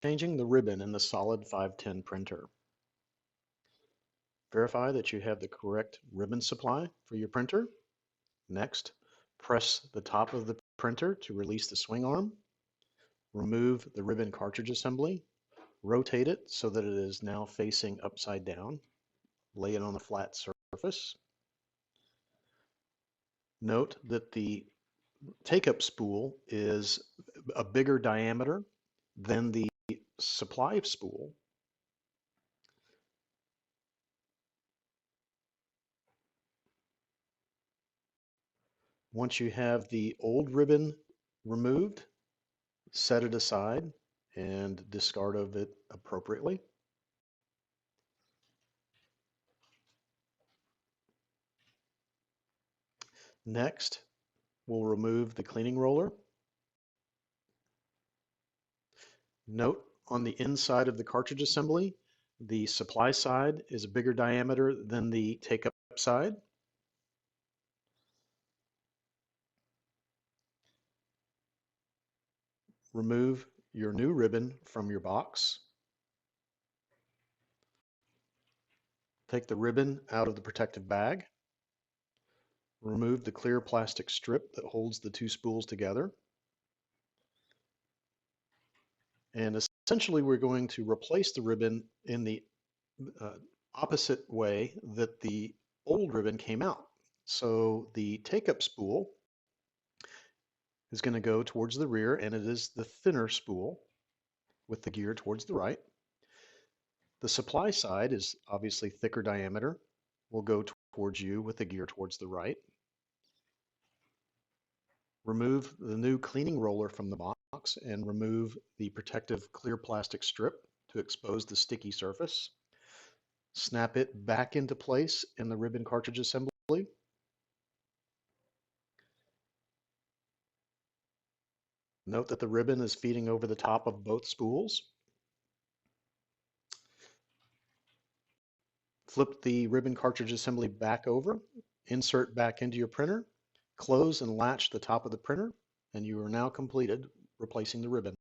Changing the ribbon in the Solid510 printer. Verify that you have the correct ribbon supply for your printer. Next, press the top of the printer to release the swing arm. Remove the ribbon cartridge assembly. Rotate it so that it is now facing upside down. Lay it on a flat surface. Note that the take-up spool is a bigger diameter than the supply spool. Once you have the old ribbon removed, set it aside and discard of it appropriately. Next, we'll remove the cleaning roller. Note on the inside of the cartridge assembly, the supply side is a bigger diameter than the take-up side. Remove your new ribbon from your box. Take the ribbon out of the protective bag. Remove the clear plastic strip that holds the two spools together. And essentially, we're going to replace the ribbon in the opposite way that the old ribbon came out. So the take-up spool is going to go towards the rear, and it is the thinner spool with the gear towards the right. The supply side is obviously thicker diameter, will go towards you with the gear towards the right. Remove the new cleaning roller from the box and remove the protective clear plastic strip to expose the sticky surface. Snap it back into place in the ribbon cartridge assembly. Note that the ribbon is feeding over the top of both spools. Flip the ribbon cartridge assembly back over, insert back into your printer, close and latch the top of the printer, and you are now completed replacing the ribbon.